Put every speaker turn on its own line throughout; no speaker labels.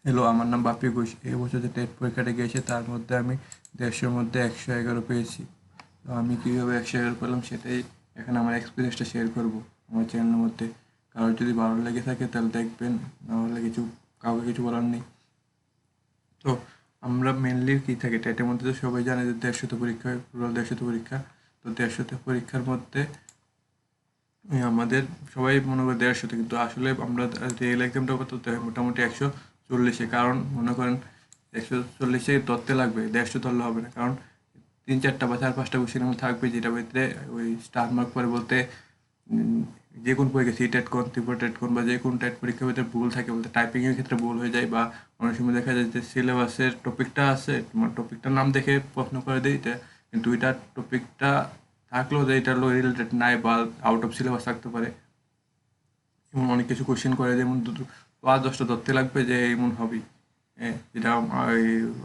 Hello, আমার নাম বাপি ঘোষ। এই বছর যে টেট পরীক্ষাটা গিয়েছে তার মধ্যে আমি 150-র মধ্যে 111 পেয়েছি। তো আমি কীভাবে 111 পেলাম সেটাই এখানে আমার এক্সপিরিয়েন্সটা শেয়ার করব আমার চ্যানেলের মধ্যে। কারোর যদি ভালো লেগে থাকে তাহলে দেখবেন, নাহলে কাউকে কিছু বলার নেই। তো আমরা মেনলি কী থাকে টেটের মধ্যে, তো সবাই জানে যে 150 পরীক্ষা হয়, পুরো 150 পরীক্ষা। তো 150 পরীক্ষার মধ্যে আমাদের সবাই মনে করে 150, কিন্তু আসলে আমরা রিয়েল এক্সামটা করতে হয় মোটামুটি 140-এ। কারণ মনে করেন 140-এ ধরতে লাগবে, 150 ধরলে হবে না। কারণ 3-4টা বা 4-5টা কোশ্চেন এমন থাকবে যেটা ভিতরে ওই স্টার মার্ক করে বলতে উম, যে কোনো পরীক্ষা সি টেট কোন, ত্রিপুরা টেট কোন বা যে কোনো টেট পরীক্ষার ভিতরে ভুল থাকে, বলতে টাইপিংয়ের ক্ষেত্রে ভুল হয়ে যায়। বা অনেক সময় দেখা যায় যে সিলেবাসের টপিকটা আছে, তোমার টপিকটার নাম দেখে প্রশ্ন করে দেয় এটা, কিন্তু এটা টপিকটা থাকলেও যে এটা রিলেটেড নাই বা আউট অফ সিলেবাস থাকতে পারে। এমন অনেক কিছু কোশ্চেন করে, যেমন 5-10টা ধরতে লাগবে যে এমন হবেই। হ্যাঁ, যেটা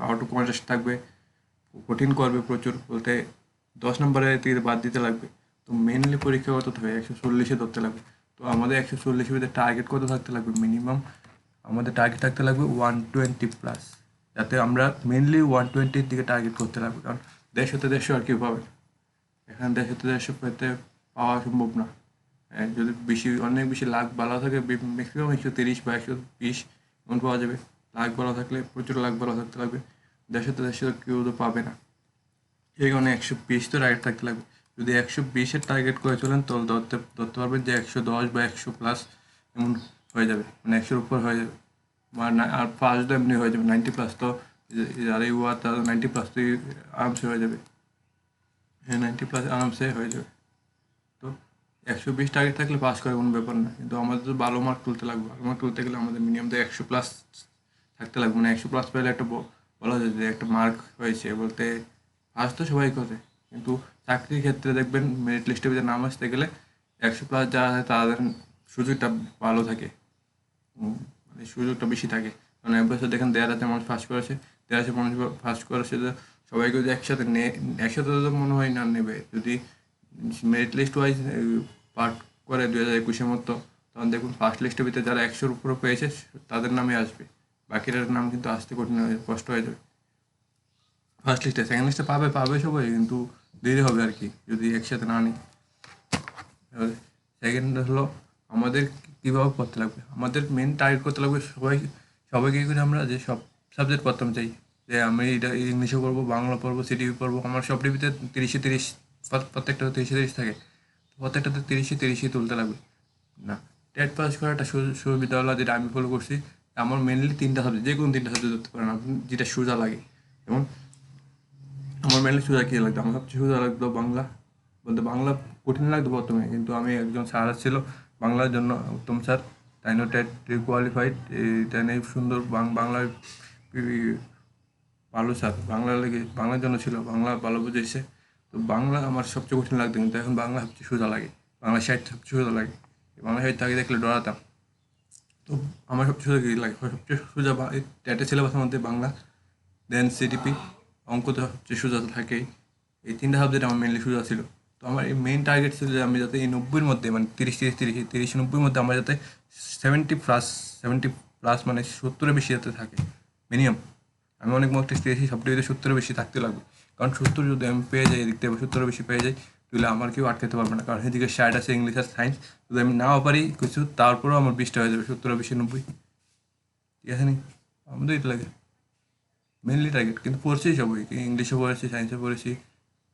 আউট অফ কন্টেক্সট থাকবে, কঠিন করবে প্রচুর, বলতে 10 নম্বরের থেকে বাদ দিতে লাগবে। তো মেনলি পরীক্ষা কত হবে, 140-এ ধরতে লাগবে। তো আমাদের 140-এর ভিতরে টার্গেট কত থাকতে লাগবে, মিনিমাম আমাদের টার্গেট থাকতে লাগবে 120+। যাতে আমরা মেনলি 120-এর দিকে টার্গেট করতে লাগবে, কারণ 150-150 আর কি পাবে। এখানে 150-150 পেতে পাওয়া সম্ভব না। যদি অনেক বেশি লাখ ভালো থাকে, ম্যাক্সিমাম 130 বা 120 এমন পাওয়া যাবে। লাখ ভালো থাকলে, প্রচুর লাখ ভালো থাকতে লাগবে, 150-150 কেউ তো পাবে না। এই কারণে 120 তো টার্গেট থাকতে লাগবে। যদি 120-এর টার্গেট করে চলেন তাহলে ধরতে পারবেন যে 110 বা 100+ এমন হয়ে যাবে, মানে 100-র উপর হয়ে যাবে। আর ফার্স্ট এমনি হয়ে যাবে 90+। তো যারা ইউয়া তারা 90+ তো আরামসে হয়ে যাবে। হ্যাঁ, 90+ আরামসে হয়ে যাবে। তো 120 টার্গেট থাকলে পাস করে কোনো ব্যাপার না, কিন্তু আমাদের তো ভালো মার্ক তুলতে লাগবে। ভালো মার্ক তুলতে গেলে আমাদের মিনিমাম তো 100+ থাকতে লাগবে, মানে 100+ পেলে একটা বলা যায় যে একটা মার্ক হয়েছে বলতে। ফার্স্ট তো সবাই করে, কিন্তু চাকরির ক্ষেত্রে দেখবেন মেরিট লিস্টের ভিতরে নাম আসতে গেলে 100+ যারা হয় তাদের সুযোগটা ভালো থাকে। মানে সুযোগটা বেশি থাকে। কারণ একবছর দেখেন 1,500 মানুষ ফার্স্ট করেছে, 1,500 মানুষ ফার্স্ট করেছে, তো সবাইকে যদি একসাথে তো মনে হয় না নেবে। যদি মেরিট লিস্ট ওয়াইজ পার্ট করে 2021-এর মতো, তখন দেখুন ফার্স্ট লিস্টের ভিতরে যারা 100-র উপরে পেয়েছে তাদের নামে আসবে, বাকিটার নাম কিন্তু আসতে কষ্ট হয়ে যাবে। ফার্স্ট লিস্টে, সেকেন্ড লিস্টে পাবে পাবে সবাই, কিন্তু দেরি হবে আর কি যদি একসাথে না নিই। সেকেন্ড হলো আমাদের কীভাবে পড়তে লাগবে। আমাদের মেন টার্গেট করতে লাগবে সবাইকে করে আমরা যে সব সাবজেক্ট পড়তাম চাই, যে আমি এটা ইংলিশে পড়বো, বাংলা পড়বো, সিটিভি পড়বো। আমার সব টিভিতে 30-30, প্রত্যেকটা 30-30 থাকে। প্রত্যেকটাতে 30-30 তুলতে লাগবে না। টেট পাস করার একটা সুবিধা হলো, যেটা আমি ফলো করছি, আমার মেনলি 3টা সাবজেক্ট, যে কোনো 3টা সাবজেক্ট ধরতে পারেন আপনি, যেটা সোজা লাগে। যেমন আমার মেনলি সোজা কী লাগতো, আমার সবচেয়ে সোজা লাগতো বাংলা। বলতে বাংলা কঠিন লাগতো প্রথমে, কিন্তু আমি একজন স্যার ছিল বাংলার জন্য, উত্তম স্যার, তাই না, টেট কোয়ালিফাইড, তাই না, সুন্দর বাংলার ভালো স্যার। বাংলার জন্য ছিল, বাংলা ভালো বুঝেছে। তো বাংলা আমার সবচেয়ে কঠিন লাগতো, কিন্তু এখন বাংলা সবচেয়ে সোজা লাগে। বাংলা সাহিত্য সবচেয়ে সোজা লাগে। বাংলা সাহিত্য আগে দেখলে ডরাতাম। তো আমার সবচেয়ে সোজা কী লাগে, সবচেয়ে সোজা টেটের সিলেবাসের মধ্যে বাংলা, দেন সিডিপি, অঙ্ক তো সবচেয়ে সোজা তো থাকেই। এই 3টা সাবজেক্ট আমার মেনলি সোজা ছিল। তো আমার এই মেইন টার্গেট ছিল যে আমি যাতে এই 90-র মধ্যে, মানে 30-30-30, 90-র মধ্যে আমার যাতে 70+, 70+ মানে 70-এর বেশি যাতে থাকে মিনিমাম। আমি অনেক মক টেস্ট দিয়েছি, সবটি ভিতরে 70-এর বেশি থাকতে লাগবে। কারণ 70 যদি আমি পেয়ে যাই, এদিক থেকে 70-এর বেশি পেয়ে যাই, তাহলে আমার কেউ আটকাতে পারবে না। কারণ এদিকে 60 আছে ইংলিশ আর সায়েন্স, যদি আমি নাও পারি কিছু, তারপরেও আমার 20টা হয়ে যাবে, 70-এর বেশি 90। ঠিক আছে নি, আমাদের এটা লাগে মেনলি টার্গেট। কিন্তু পড়ছি সবই, ইংলিশে পড়েছি, সায়েন্সে পড়েছি।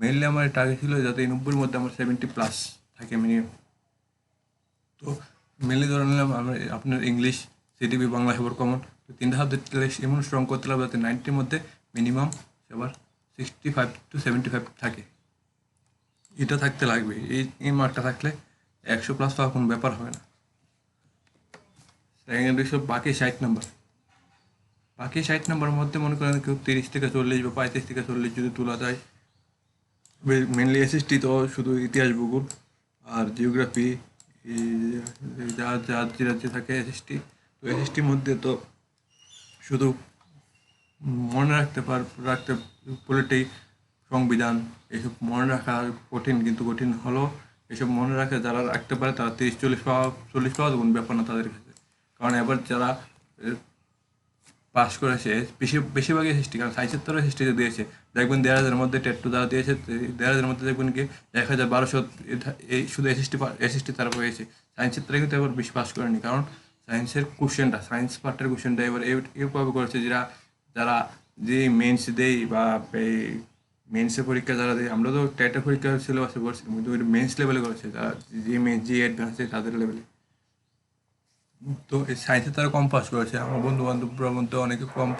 মেনলি আমার টার্গেট ছিল যাতে এই 90-এর মধ্যে আমার 70+ থাকে মিনিমাম। তো মেনলি ধরে নিলাম আপনার ইংলিশ, সিটিভি, বাংলা সবার কমন। তো 3টা সাবজেক্ট এমন স্ট্রং করতে হবে যাতে 90-র মধ্যে মিনিমাম সবার 65-75 থাকে। এটা থাকতে লাগবে, এই মার্কটা থাকলে 100+ পাওয়া কোনো ব্যাপার হবে না। সেকেন্ড সব বাকি 60 নম্বর, বাকি 60 নম্বরের মধ্যে মনে করেন কেউ 30-40 বা 35-40 যদি তোলা যায়। মেনলি এসএসটি তো শুধু ইতিহাস, ভূগোল আর জিওগ্রাফি, যার যার যে রাজ্যে থাকে এসএসটি। তো এসএসটির মধ্যে তো শুধু মনে রাখতে পলিটিক, সংবিধান, এসব মনে রাখা কঠিন, কিন্তু কঠিন হলো এসব মনে রাখে যারা রাখতে পারে তারা 30-40 পাওয়া, 40 পাওয়া কোনো ব্যাপার না তাদের কাছে। কারণ এবার যারা পাস করেছে বেশিরভাগই এসএসটি, কারণ সায়েন্সের তো এসএসটিতে দিয়েছে। দেখবেন 1,500-এর মধ্যে টেট টু যারা দিয়েছে 1,500-এর মধ্যে দেখবেন কি 1,1200 এই শুধু এসএসটি তারা পেয়েছে। সায়েন্সের তারা কিন্তু এবার বেশি পাস করেনি, কারণ সায়েন্সের কোশ্চেনটা সায়েন্স পার্টের কোশ্চেনটা এবার এভাবে করেছে যারা যারা যে মেন্স দেই বা এই মেন্সের পরীক্ষা যারা দেয়, আমরা তো টেটের পরীক্ষা সিলেবাসে পড়ছি কিন্তু মেন্স লেভেলে করেছে যারা যে মেন্স যে অ্যাডভান্স তাদের লেভেলে। তো এই সায়েন্সে তারা কম পাস করেছে। আমার বন্ধু বান্ধবরা মধ্যে অনেকে কম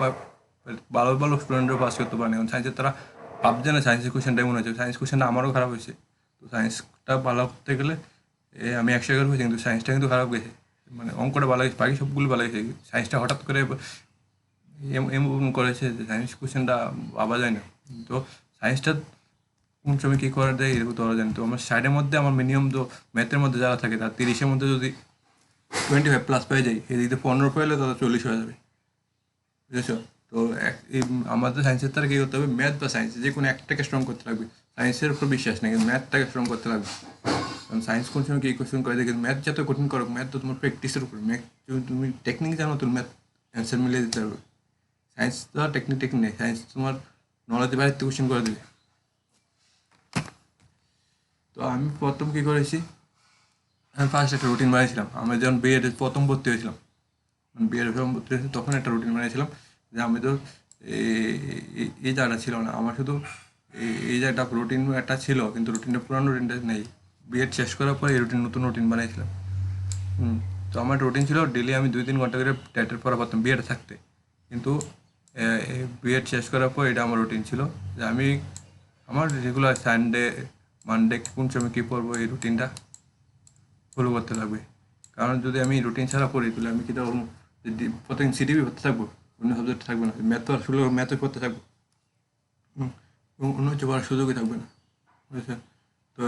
ভালো ভালো স্টুডেন্টরা পাস করতে পারেনি, কারণ সায়েন্সে তারা ভাবছে না সায়েন্সের কোশ্চেনটাই মনে হচ্ছে। সায়েন্স কোশ্চেনটা আমারও খারাপ হয়েছে। তো সায়েন্সটা ভালো করতে গেলে আমি 100 হয়েছি, কিন্তু সায়েন্সটা কিন্তু খারাপ গেছে। মানে অঙ্কটা ভালো গেছে, বাকি সবগুলো ভালো গেছে, সায়েন্সটা হঠাৎ করে এমন করেছে যে সায়েন্স কোশ্চেনটা ভাবা যায় না। তো সায়েন্সটা কোন সময় কী করা যায় এরকম তো ওরা জানি। তো আমার সাইডের মধ্যে আমার মিনিমাম তো ম্যাথের মধ্যে যারা থাকে তার 30-এর মধ্যে যদি 25+ পেয়ে যাই, এদিকে 15 পেলে তাহলে 40 হয়ে যাবে, বুঝেছো? তো আমাদের সায়েন্সের তারা কী করতে হবে, ম্যাথ বা সায়েন্স যে কোনো একটাকে স্ট্রং করতে লাগবে। সায়েন্সের উপর বিশ্বাস নেই, কিন্তু ম্যাথটাকে স্ট্রং করতে লাগবে। কারণ সায়েন্স কোন সময় কী কোশ্চেন করে দেখে, ম্যাথ যত কঠিন করো, ম্যাথ তো তোমার প্র্যাকটিসের উপর। ম্যাথ যদি তুমি টেকনিক জানো তুমি ম্যাথ অ্যান্সার মিলিয়ে দিতে পারবে। সায়েন্স তো আর টেকনিক নেই, সায়েন্স তোমার নলেজের বাইরে কোশ্চেন করে দেবে। তো আমি প্রথম কী করেছি, আমি ফার্স্ট একটা রুটিন বানিয়েছিলাম। আমি যখন বিএডে প্রথম ভর্তি হয়েছিলাম, বিএড ফর্ম ভর্তি হয়েছি, তখন একটা রুটিন বানিয়েছিলাম যে আমি তো এই জায়গাটা ছিল না আমার, শুধু এই জায়গাটা রুটিন একটা ছিল, কিন্তু রুটিনটা পুরানো রুটিনটা নেই। বিএড শেষ করার পর এই নতুন রুটিন বানিয়েছিলাম। তো আমার রুটিন ছিল ডেলি আমি 2-3 ঘন্টা করে টেটের পড়া পারতাম বিএড থাকতে, কিন্তু বিএড শেষ করার পর এটা আমার রুটিন ছিল যে আমি আমার রেগুলার সানডে মানডে কোন সময় কী পড়বো এই রুটিনটা ফলো করতে লাগবে। কারণ যদি আমি রুটিন ছাড়া পড়ি তাহলে আমি কী তখন প্রত্যেকদিন সিটিভি পড়তে থাকবো, অন্য সাবজেক্ট থাকবে না। ম্যাথ তো আসলে ম্যাথও পড়তে থাকবো, অন্য কিছু পড়ার সুযোগই থাকবে না, বুঝেছেন? তো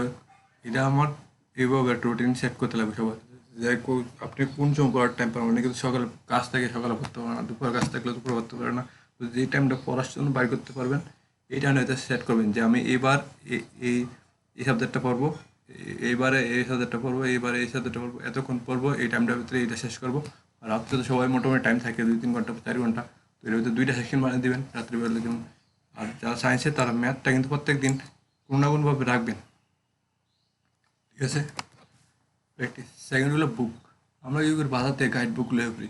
এটা আমার এইভাবে একটা রুটিন সেট করতে লাগবে সবার, যে আপনি কোন সময় পড়ার টাইম পাবেন। অনেকে তো সকালে কাজ থাকে, সকালে পড়তে পারে না, দুপুরে কাজ থাকলে দুপুরে পড়তে পারে না। তো যে টাইমটা পড়ার জন্য বাইর করতে পারবেন, এই টাইমটা সেট করবেন যে আমি এবার এই এই সাবজেক্টটা পড়বো, এইবারে এই সাবজেক্টটা পড়বো, এইবারে এই সাবজেক্টটা পড়বো, এতক্ষণ পড়বো, এই টাইমটার ভিতরে এইটা শেষ করবো। আর রাত্রে তো সবাই মোটামুটি টাইম থাকে 2-3 ঘন্টা 4 ঘন্টা, তো এর ভিতরে 2টা সেকশন বানিয়ে দেবেন রাত্রিবেলা যেমন। আর যারা সায়েন্সে তারা ম্যাথটা কিন্তু প্রত্যেক দিন কোনো না কোনোভাবে রাখবেন, ঠিক আছে? প্র্যাকটিস। সেকেন্ড হলো বুক। আমরা কি করি, বাজার থেকে গাইড বুক লয়ে করি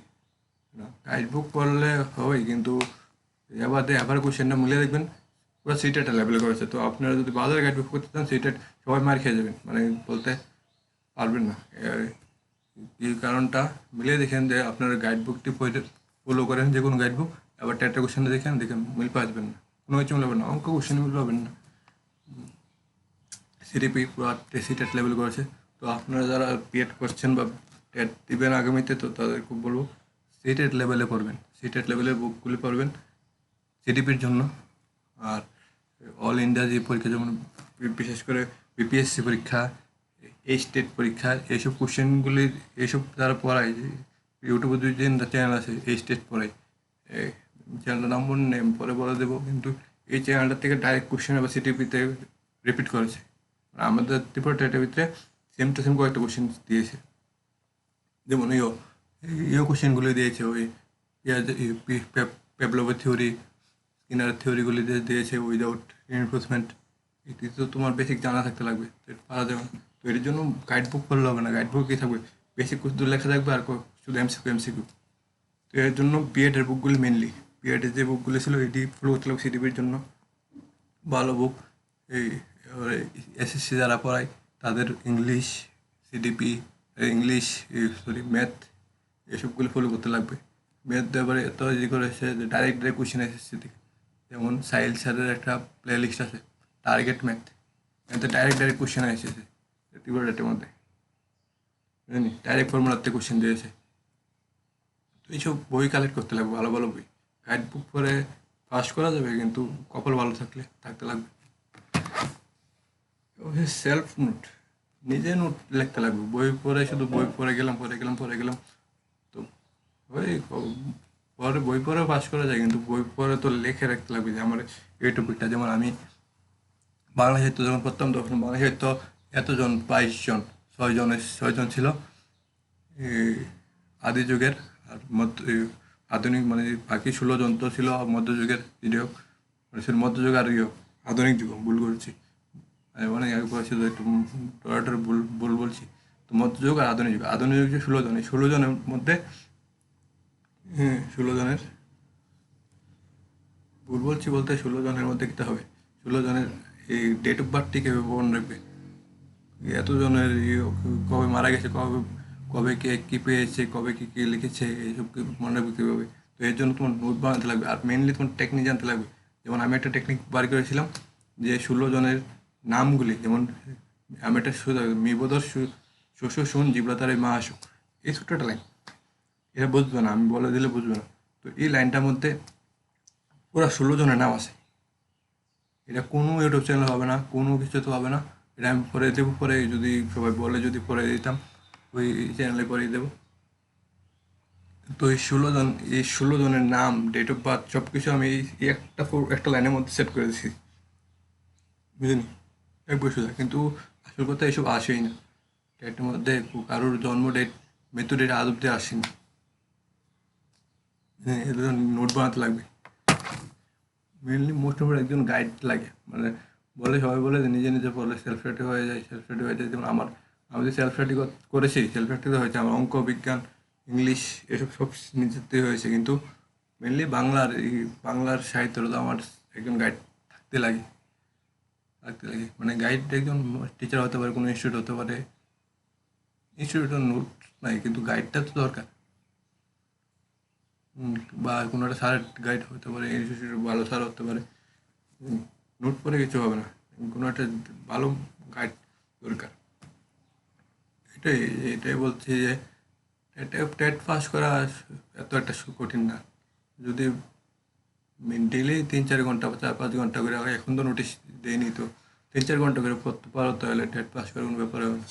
না, গাইড বুক পড়লে হবে, কিন্তু এবার কোশ্চেনটা মিলিয়ে দেখবেন পুরো সিটেটা লেভেল করেছে। তো আপনারা যদি বাজারে গাইড বুক করতে চান সিটেট সবাই মার খেয়ে যাবেন, মানে বলতে পারবেন না। এই কারণটা মিলিয়ে দেখেন যে আপনার গাইড বুকটি ফলো করেন, যে কোনো গাইড বুক, আবার টেটটা কোশ্চেনটা দেখেন মিল পাবেন না, কোনো কিছু মিলবে না, অঙ্ক কোশ্চেন মিল পাবেন না। সিডিপি পুরো সিটেট লেভেল করেছে। তো আপনারা যারা বিএড করছেন বা টেট দিবেন আগামীতে, তো তাদেরকে বলবো সিটেট লেভেলে পড়বেন, সিটেট লেভেলের বুকগুলি পড়বেন সিডিপির জন্য। আর অল ইন্ডিয়া যে পরীক্ষা, যেমন বিশেষ করে বিপিএসসি পরীক্ষা, এই স্টেট পরীক্ষা, এইসব কোশ্চেনগুলির এইসব যারা পড়ায়, ইউটিউবে 2-3টা চ্যানেল আছে এই স্টেট পড়ায়, চ্যানেলটার নাম পরে বলে দেবো, কিন্তু এই চ্যানেলটা থেকে ডাইরেক্ট কোশ্চেন আবার সিটিপিতে রিপিট করেছে। আমাদের ত্রিপুরা টেটের ভিতরে সেম টু সেম কয়েকটা কোশ্চেন দিয়েছে, যেমন ইও কোশ্চেনগুলি দিয়েছে, ওই পেভলোভের থিওরি, স্কিনারের থিওরিগুলি দিয়েছে উইদাউট রিইনফোর্সমেন্ট। এটি তো তোমার বেসিক জানা থাকতে লাগবে, পারা যাবে না। তো এর জন্য গাইড বুক পড়লে হবে না, গাইড বুক কী থাকবে, বেসিক শুধু লেখা থাকবে আর শুধু এমসিকিউ। তো এর জন্য বিএডের বুকগুলি মেনলি, বিএডের যে বুকগুলি ছিল এটি ফলো করতে লাগবে সিডিপির জন্য ভালো বুক। এই এসএসসি যারা পড়ায় তাদের ইংলিশ সিডিপি, ইংলিশ ম্যাথ, এসবগুলো ফলো করতে লাগবে। ম্যাথ এবারে এত ইজি করেছে যে ডাইরেক্ট কোশ্চেন এসএসসি থেকে, যেমন সাইল স্যারের একটা প্লে লিস্ট আছে টার্গেট ম্যাথ, এতে ডাইরেক্ট কোশ্চেন এসেছে ত্রিপুরা টেটের মধ্যে, বুঝলি, ডাইরেক্ট ফর্মুলাতে কোশ্চেন দিয়েছে। তো এইসব বই কালেক্ট করতে লাগবে, ভালো ভালো বই। গাইড বুক পরে পাস করা যাবে, কিন্তু কপাল ভালো থাকতে লাগবে। সেলফ নোট, নিজে নোট লিখতে লাগবে, বই পড়ে শুধু বই পড়ে গেলাম। তো ওই পরে বই পড়েও পাস করা যায়, কিন্তু বই পড়ে তো লিখে রাখতে লাগবে যে আমার এই টপিকটা। যেমন আমি বাংলা সাহিত্য যখন পড়তাম তখন বাংলা সাহিত্য এতজন 22 জন, 6জন ছিল আদি যুগের, আর আধুনিক মানে বাকি 16 জন তো ছিল মধ্যযুগের ভিডিও, মানে সে মধ্যযুগ আর আধুনিক যুগ, ভুল করছি, আমি অনেক আগে পড়েছি তো একটু টরাটার ভুল ভুল বলছি। তো মধ্যযুগ আর আধুনিক যুগ যে 16 জন, এই 16 জনের মধ্যে 16 জনের ভুল বলছি বলতে 16 জনের মধ্যে কী হবে, 16 জনের এই ডেট অফ বার্থটি কীভাবে মনে রাখবে, এতজনের কবে মারা গেছে, কবে কবে কে কী পেয়েছে, কবে কী কী লিখেছে, এইসব মনে রাখবে কীভাবে। তো এর জন্য তোমার নোট বানাতে লাগবে, আর মেনলি তোমার টেকনিক জানতে লাগবে। যেমন আমি একটা টেকনিক বার করেছিলাম যে 16 জনের নামগুলি, যেমন আমি একটা মিবোধর শস্য শুন জিব্রাতারে মা আসুক, এই ছোট্ট একটা লাইন, এটা বুঝবে না, আমি বলে দিলে বুঝবে না। তো এই লাইনটার মধ্যে পুরো 16 জনের নাম আছে। এটা কোনো ইউটিউব চ্যানেল হবে না, কোনো কিছুতে হবে না, এটা আমি পরে দেবো, পরে যদি সবাই বলে যদি পরে দিতাম ওই চ্যানেলে পরে দেবো। তো এই 16 জনের নাম, ডেট অফ বার্থ সব কিছু আমি এই একটা লাইনের মধ্যে সেট করে দিচ্ছি, বুঝলি, এক বছর। কিন্তু আসল কথা এইসব আসেই না, ডেটের মধ্যে কারোর জন্ম ডেট, মৃত্যু ডেট আদব দিয়ে আসেনি। এদের নোট বানাতে লাগবে, মেনলি মোস্ট অফ একজন গাইড লাগে, মানে বলে সবাই বলে যে নিজে নিজে পড়লে সেলফ স্টাডি হয়ে যায়, সেলফ স্টাডি হয়ে যায়। যেমন আমি যে সেলফ স্টাডি করেছি, সেলফ স্টাডি হয়েছে আমার অঙ্ক, বিজ্ঞান, ইংলিশ এসব সব নিজের দিয়ে হয়েছে। কিন্তু মেনলি বাংলার সাহিত্যটা তো আমার একজন গাইড থাকতে লাগে, মানে গাইড একজন টিচার হতে পারে, কোনো ইনস্টিটিউট হতে পারে, ইনস্টিটিউটের নোট নাই কিন্তু গাইডটা তো দরকার। বা কোনো একটা স্যারের গাইড হতে পারে, ইনস্টিটিউটের ভালো স্যার হতে পারে, নোট পড়ে কিছু হবে না, কোনো একটা ভালো গাইড দরকার। এটাই এটাই বলছি যে টেট পাস করা এত একটা কঠিন না, যদি ডেইলি 3-4 ঘন্টা বা 4-5 ঘন্টা করে, এখন তো নোটিশ দেয়নি, তো 3-4 ঘন্টা করে পড়তে পারো তাহলে টেট পাস করার কোনো ব্যাপার হবে না।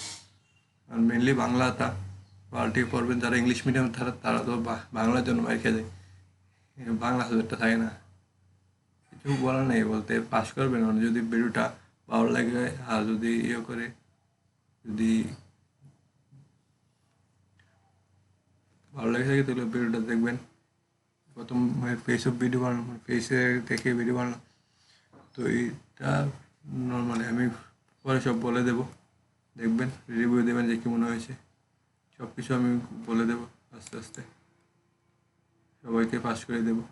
আর মেনলি বাংলাটা পাল্টে পড়বেন, যারা ইংলিশ মিডিয়াম তারা তারা তো বাংলার জন্য মার খেয়ে যায়, বাংলা সাবজেক্টটা থাকে না। কিছু বলার নেই, বলতে পাস করবেন, মানে যদি ভিডিওটা ভালো লাগে, আর যদি করে, যদি ভালো লাগে থাকে তাহলে ভিডিওটা দেখবেন। প্রথম ফেসবুক ভিডিও বানানো, ফেসে দেখে ভিডিও বানানো, তো এইটা নর্মালি আমি পরে সব বলে দেবো, দেখবেন, রিভিউ দেবেন যে কী মনে হয়েছে, সব কিছু আমি বলে দেবো আস্তে আস্তে, সবাইকে পাস করে দেবো।